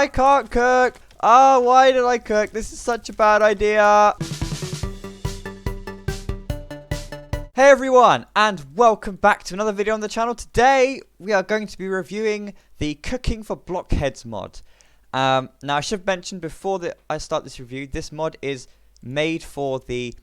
I can't cook. Oh, why did I cook? This is such a bad idea. Hey everyone, and welcome back to another video on the channel. Today, we are going to be reviewing the Cooking for Blockheads mod. Now, I should mention before that I start this review, this mod is made for the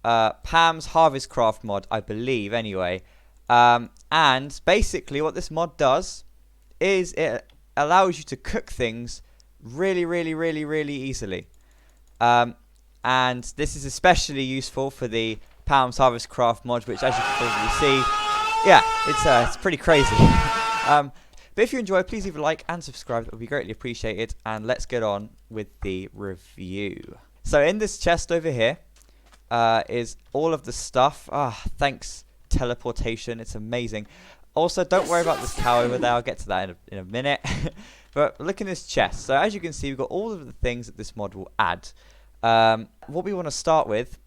Pam's harvestcraft mod, I believe, anyway. And basically, what this mod does is it allows you to cook things really easily. And this is especially useful for the Pam's harvestcraft mod, which, as you can probably see, yeah, it's pretty crazy. But if you enjoy, please leave a like and subscribe. That would be greatly appreciated. And let's get on with the review. So in this chest over here is all of the stuff. Thanks, teleportation. It's amazing. Also, don't worry about this cow over there. I'll get to that in a minute. But look in this chest. So as you can see, we've got all of the things that this mod will add. What we want to start with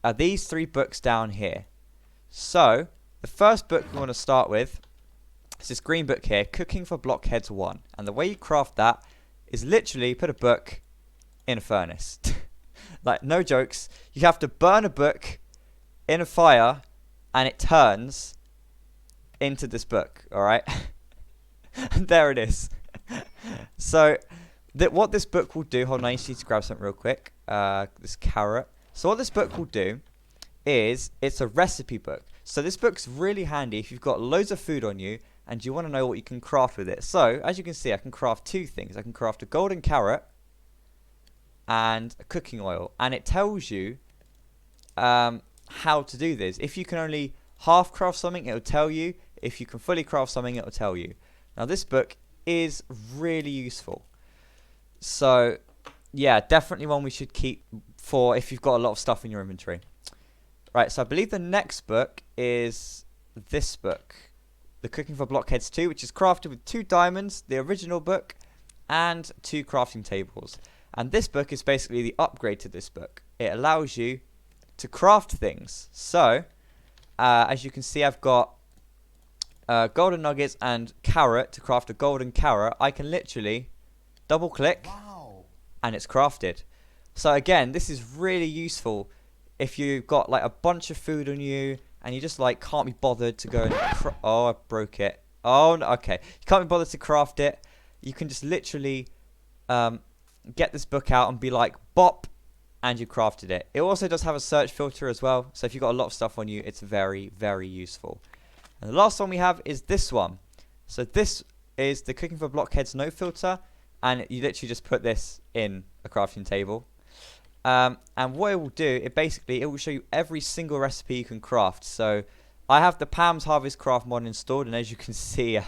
are these 3 books down here. So the first book we want to start with is this green book here, Cooking for Blockheads 1. And the way you craft that is literally put a book in a furnace. Like, no jokes. You have to burn a book in a fire and it turns into this book, alright? And there it is. So what this book will do, hold on, I just need to grab something real quick. This carrot. So what this book will do is it's a recipe book. So this book's really handy if you've got loads of food on you and you want to know what you can craft with it. So as you can see, I can craft 2 things. I can craft a golden carrot and a cooking oil, and it tells you how to do this. If you can only half craft something, it'll tell you. If you can fully craft something, it'll tell you. Now this book is really useful. So yeah, definitely one we should keep for if you've got a lot of stuff in your inventory. Right, so I believe the next book is this book, the Cooking for Blockheads 2, which is crafted with 2 diamonds, the original book, and 2 crafting tables. And this book is basically the upgrade to this book. It allows you to craft things. So, as you can see, I've got golden nuggets and carrot to craft a golden carrot. I can literally double click, and it's crafted. So again, this is really useful if you've got like a bunch of food on you and you just like can't be bothered to go and oh, I broke it. Oh no, okay, you can't be bothered to craft it. You can just literally get this book out and be like bop, and you crafted it. It also does have a search filter as well, so if you've got a lot of stuff on you, it's very useful. And the last one we have is this one. So this is the Cooking for Blockheads no filter, and you literally just put this in a crafting table. And what it will do, it will show you every single recipe you can craft. So I have the Pam's harvestcraft mod installed, and as you can see,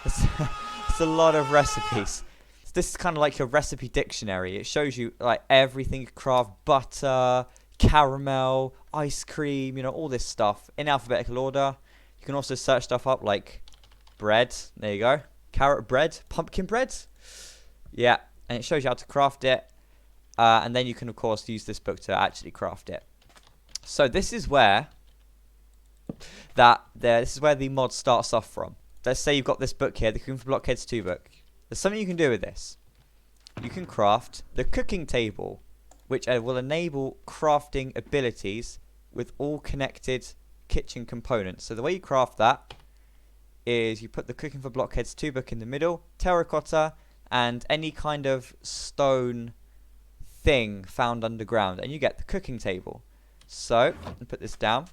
it's a lot of recipes. So this is kind of like your recipe dictionary. It shows you like everything you craft: butter, caramel, ice cream, you know, all this stuff in alphabetical order. You can also search stuff up like bread. There you go. Carrot bread, pumpkin bread. Yeah, and it shows you how to craft it. And then you can, of course, use this book to actually craft it. So this is where the mod starts off from. Let's say you've got this book here, the Cooking for Blockheads 2 book. There's something you can do with this. You can craft the cooking table, which will enable crafting abilities with all connected kitchen components. So the way you craft that is you put the Cooking for Blockheads 2 book in the middle, terracotta, and any kind of stone thing found underground, and you get the cooking table. So I put this down,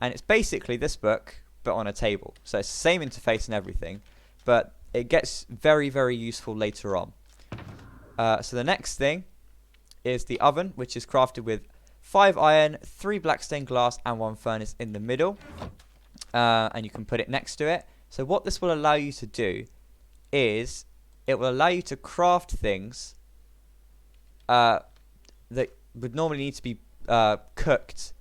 and it's basically this book but on a table. So it's the same interface and everything, but it gets very useful later on. So the next thing is the oven, which is crafted with 5 iron, 3 black stained glass, and 1 furnace in the middle, and you can put it next to it. So what this will allow you to do is it will allow you to craft things that would normally need to be cooked,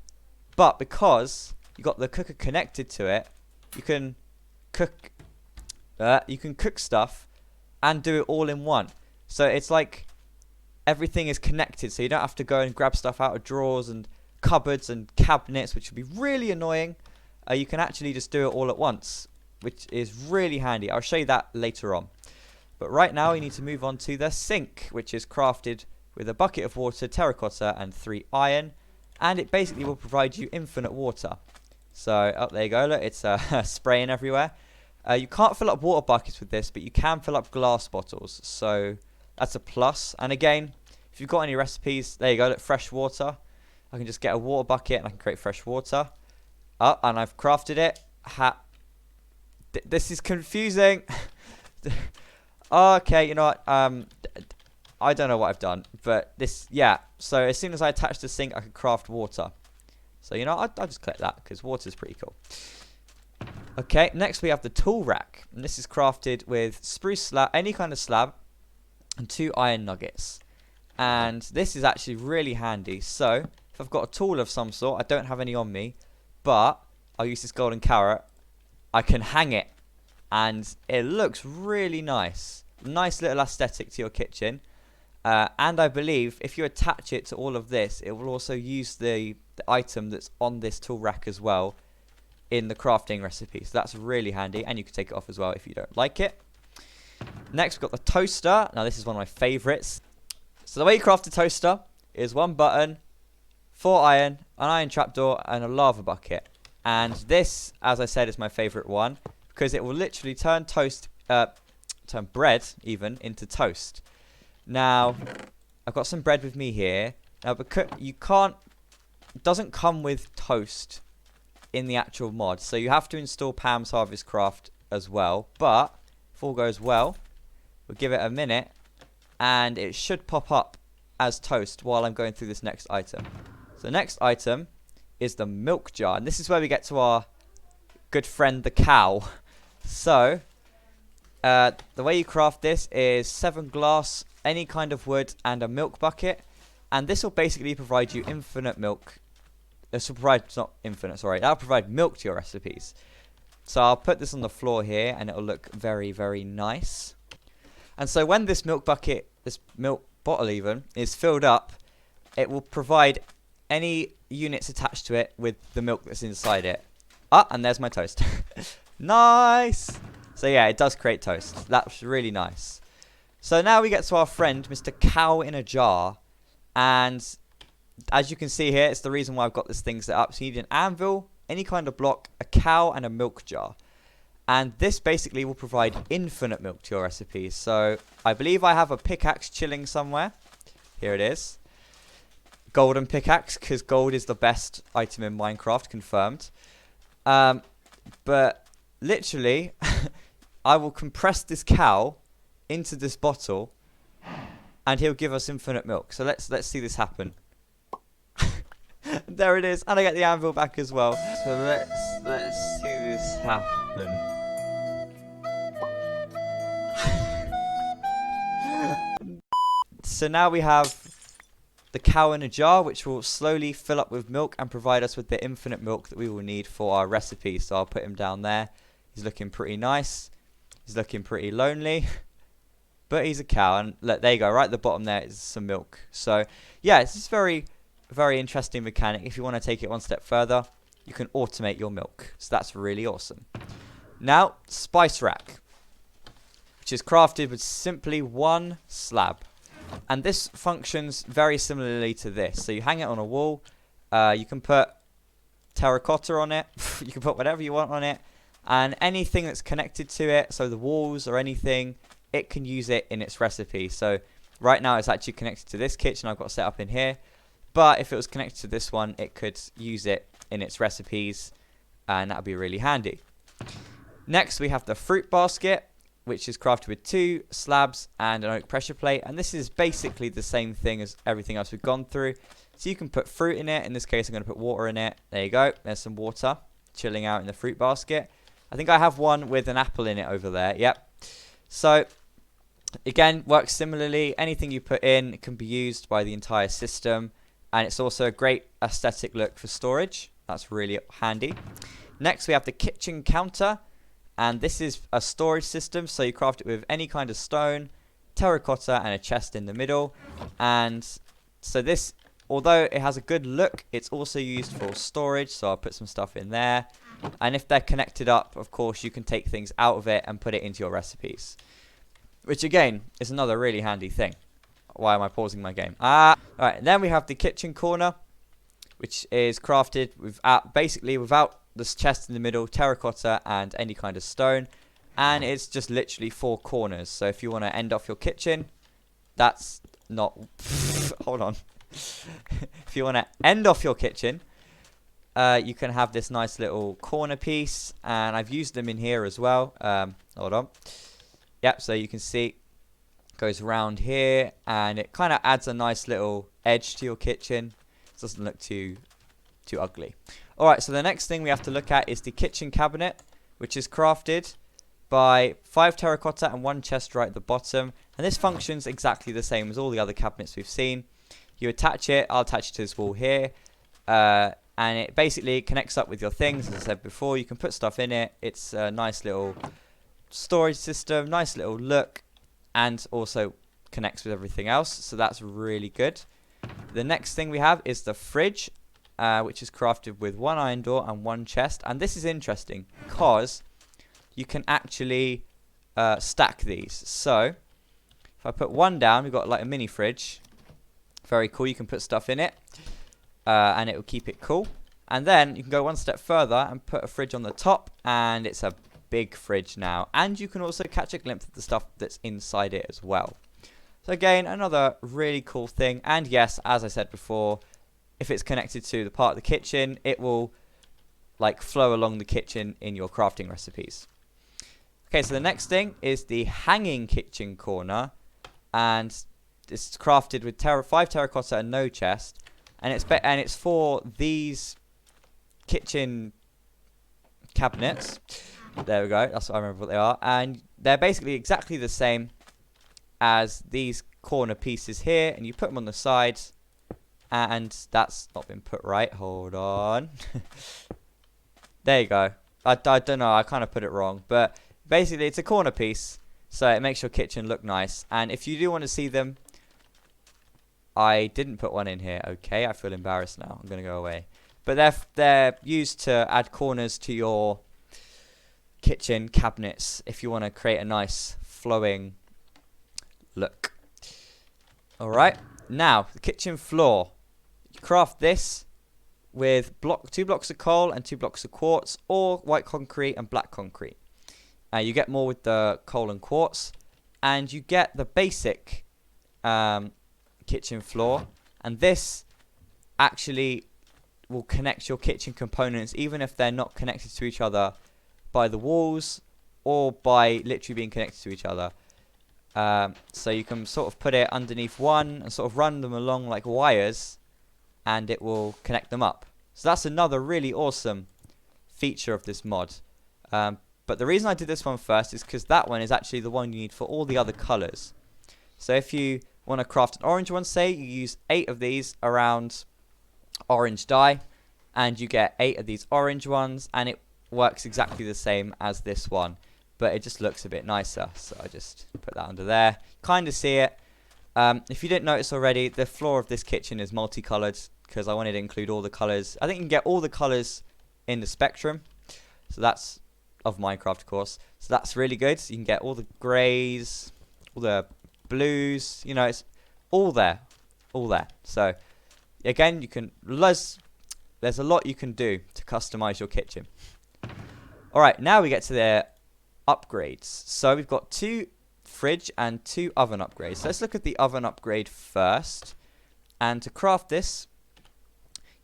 but because you got the cooker connected to it, you can cook stuff and do it all in one. So it's like everything is connected, so you don't have to go and grab stuff out of drawers and cupboards and cabinets, which would be really annoying. You can actually just do it all at once, which is really handy. I'll show you that later on. But right now we need to move on to the sink, which is crafted with a bucket of water, terracotta, and 3 iron. And it basically will provide you infinite water. So, oh, there you go. Look, it's spraying everywhere. You can't fill up water buckets with this, but you can fill up glass bottles. So, that's a plus. And again, if you've got any recipes, there you go. Look, fresh water. I can just get a water bucket and I can create fresh water. Oh, and I've crafted it. This is confusing. Okay, you know what? I don't know what I've done, but this, yeah. So as soon as I attach the sink, I can craft water. So, you know, I'll just click that because water is pretty cool. Okay, next we have the tool rack. And this is crafted with spruce slab, any kind of slab, and 2 iron nuggets. And this is actually really handy. So, if I've got a tool of some sort, I don't have any on me, but I'll use this golden carrot, I can hang it. And it looks really nice. Nice little aesthetic to your kitchen. And I believe if you attach it to all of this, it will also use the item that's on this tool rack as well in the crafting recipe. So that's really handy, and you can take it off as well if you don't like it. Next we've got the toaster. Now this is one of my favorites. So the way you craft a toaster is 1 button, 4 iron, an iron trapdoor, and a lava bucket. And this, as I said, is my favorite one because it will literally turn turn bread even into toast. Now, I've got some bread with me here. Now, because you can't, it doesn't come with toast in the actual mod, so you have to install Pam's Harvestcraft as well. But if all goes well, we'll give it a minute, and it should pop up as toast while I'm going through this next item. So the next item is the milk jar, and this is where we get to our good friend the cow. So, the way you craft this is 7 glass, any kind of wood, and a milk bucket. And this will basically provide you infinite milk. This will provide, it's not infinite, sorry. That'll provide milk to your recipes. So I'll put this on the floor here, and it'll look very, very nice. And so when this milk bucket, this milk bottle even, is filled up, it will provide any units attached to it with the milk that's inside it. Ah, and there's my toast. Nice! So yeah, it does create toast. That's really nice. So now we get to our friend, Mr. Cow in a Jar. And as you can see here, it's the reason why I've got this thing set up. So you need an anvil, any kind of block, a cow, and a milk jar. And this basically will provide infinite milk to your recipes. So I believe I have a pickaxe chilling somewhere. Here it is. Golden pickaxe, because gold is the best item in Minecraft, confirmed. But literally, I will compress this cow into this bottle, and he'll give us infinite milk. So let's see this happen. There it is, and I get the anvil back as well. So let's see this happen. So now we have the cow in a jar, which will slowly fill up with milk and provide us with the infinite milk that we will need for our recipe. So I'll put him down there. He's looking pretty nice. He's looking pretty lonely. But he's a cow. And look, there you go. Right at the bottom there is some milk. So yeah, it's just very, very interesting mechanic. If you want to take it one step further, you can automate your milk. So that's really awesome. Now, spice rack, which is crafted with simply 1 slab. And this functions very similarly to this. So you hang it on a wall. You can put terracotta on it. You can put whatever you want on it. And anything that's connected to it, so the walls or anything, it can use it in its recipe. So right now it's actually connected to this kitchen I've got set up in here. But if it was connected to this one, it could use it in its recipes. And that would be really handy. Next we have the fruit basket, which is crafted with 2 slabs and an oak pressure plate. And this is basically the same thing as everything else we've gone through. So you can put fruit in it. In this case, I'm going to put water in it. There you go. There's some water chilling out in the fruit basket. I think I have one with an apple in it over there. Yep. So, again, works similarly. Anything you put in can be used by the entire system. And it's also a great aesthetic look for storage. That's really handy. Next, we have the kitchen counter. And this is a storage system, so you craft it with any kind of stone, terracotta, and a chest in the middle. And so this, although it has a good look, it's also used for storage, so I'll put some stuff in there. And if they're connected up, of course, you can take things out of it and put it into your recipes. which again is another really handy thing. Why am I pausing my game? Alright, then we have the kitchen corner, which is crafted without this chest in the middle, terracotta and any kind of stone. And it's just literally 4 corners. So if you want to end off your kitchen, that's not... hold on. If you want to end off your kitchen, you can have this nice little corner piece. And I've used them in here as well. Hold on. Yep, so you can see goes around here, and it kind of adds a nice little edge to your kitchen. It doesn't look too ugly. Alright, so the next thing we have to look at is the kitchen cabinet, which is crafted by 5 terracotta and 1 chest right at the bottom. And this functions exactly the same as all the other cabinets we've seen. You attach it, I'll attach it to this wall here, and it basically connects up with your things. As I said before, you can put stuff in it. It's a nice little storage system, nice little look, and also connects with everything else, so that's really good. The next thing we have is the fridge, which is crafted with 1 iron door and 1 chest. And this is interesting because you can actually stack these. So if I put 1 down, we've got like a mini fridge. Very cool. You can put stuff in it, and it will keep it cool. And then you can go 1 step further and put a fridge on the top, and it's a big fridge now. And you can also catch a glimpse of the stuff that's inside it as well. So again, another really cool thing. And yes, as I said before, if it's connected to the part of the kitchen, it will like flow along the kitchen in your crafting recipes. Okay, so the next thing is the hanging kitchen corner, and it's crafted with 5 terracotta and no chest, and it's for these kitchen cabinets. There we go. That's what I remember what they are, and they're basically exactly the same as these corner pieces here, and you put them on the sides. And that's not been put right. Hold on. There you go. I don't know. I kind of put it wrong. But basically, it's a corner piece. So it makes your kitchen look nice. And if you do want to see them, I didn't put one in here. Okay, I feel embarrassed now. I'm going to go away. But they're used to add corners to your kitchen cabinets if you want to create a nice flowing look. Alright. Now, the kitchen floor. Craft this with 2 blocks of coal and 2 blocks of quartz, or white concrete and black concrete. You get more with the coal and quartz, and you get the basic kitchen floor. And this actually will connect your kitchen components even if they're not connected to each other by the walls or by literally being connected to each other. So you can sort of put it underneath one and sort of run them along like wires, and it will connect them up. So that's another really awesome feature of this mod. But the reason I did this one first is because that one is actually the one you need for all the other colors. So if you want to craft an orange one, say you use 8 of these around orange dye, and you get 8 of these orange ones, and it works exactly the same as this one. But it just looks a bit nicer, so I just put that under there. Kind of see it. If you didn't notice already, the floor of this kitchen is multicolored because I wanted to include all the colors. I think you can get all the colors in the spectrum. So that's of Minecraft, of course. So that's really good. So you can get all the grays, all the blues. You know, it's all there, all there. So again, you can there's a lot you can do to customize your kitchen. All right, now we get to the upgrades. So we've got 2 fridge and 2 oven upgrades. So let's look at the oven upgrade first. And to craft this,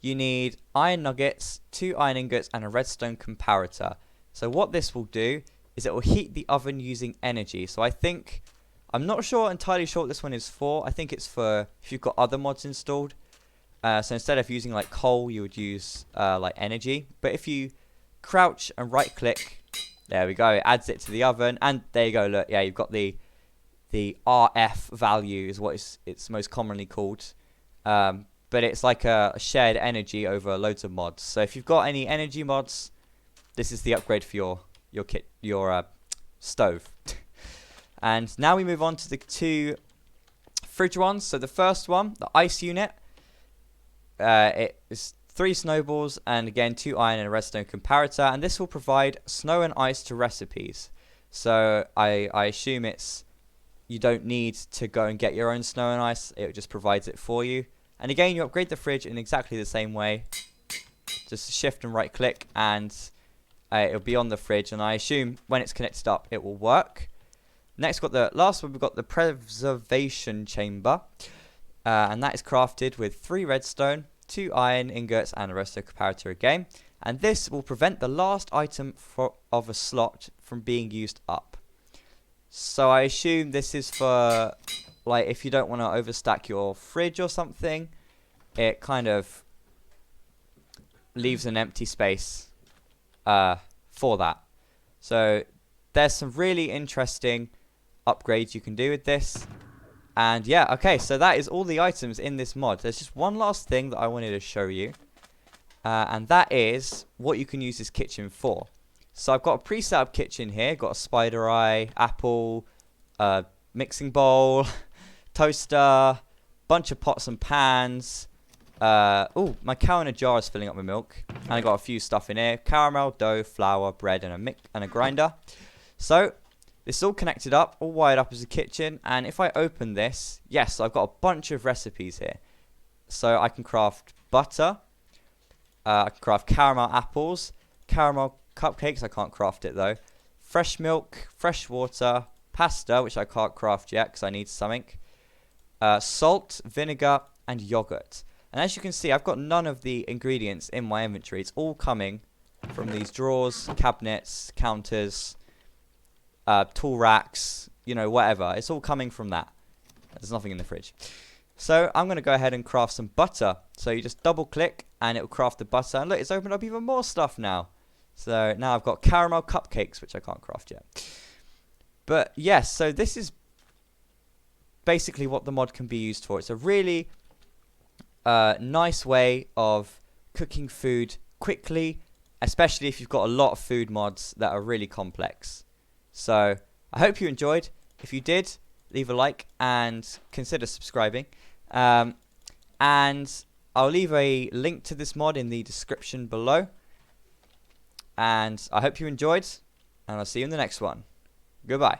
you need iron nuggets, 2 iron ingots, and a redstone comparator. So what this will do is it will heat the oven using energy. So I'm not entirely sure what this one is for. I think it's for if you've got other mods installed. So instead of using like coal, you would use like energy. But if you crouch and right click, there we go, it adds it to the oven, and there you go, look, yeah, you've got the RF value is what it's most commonly called. But it's like a shared energy over loads of mods. So if you've got any energy mods, this is the upgrade for your stove. And now we move on to the 2 fridge ones. So the first one, the ice unit, it is 3 snowballs and again 2 iron and a redstone comparator, and this will provide snow and ice to recipes. So I assume it's you don't need to go and get your own snow and ice. It just provides it for you. And again, you upgrade the fridge in exactly the same way. Just shift and right click, and it'll be on the fridge. And I assume when it's connected up, it will work. Next, got the last one. We've got the preservation chamber, and that is crafted with 3 redstone, 2 iron ingots, and a resto comparator again. And this will prevent the last item of a slot from being used up. So I assume this is for, like, if you don't want to overstack your fridge or something, it kind of leaves an empty space for that. So there's some really interesting upgrades you can do with this. And yeah, okay, so that is all the items in this mod. There's just one last thing that I wanted to show you. And that is what you can use this kitchen for. So I've got a pre-set up kitchen here. Got a spider eye, apple, mixing bowl, toaster, bunch of pots and pans. Oh, my cow in a jar is filling up with milk. And I got a few stuff in here. Caramel, dough, flour, bread, and a grinder. So this is all connected up, all wired up as a kitchen. And if I open this, yes, I've got a bunch of recipes here. So I can craft butter. I can craft caramel apples, caramel cupcakes. I can't craft it though. Fresh milk, fresh water, pasta, which I can't craft yet because I need something. Salt, vinegar, and yogurt. And as you can see, I've got none of the ingredients in my inventory. It's all coming from these drawers, cabinets, counters, tool racks, you know, whatever. It's all coming from that. There's nothing in the fridge. So I'm going to go ahead and craft some butter. So you just double click and it will craft the butter. And look, it's opened up even more stuff now. So now I've got caramel cupcakes, which I can't craft yet. But yes, so this is basically what the mod can be used for. It's a really nice way of cooking food quickly, especially if you've got a lot of food mods that are really complex. So I hope you enjoyed. If you did, leave a like and consider subscribing. And I'll leave a link to this mod in the description below. And I hope you enjoyed, and I'll see you in the next one. Goodbye.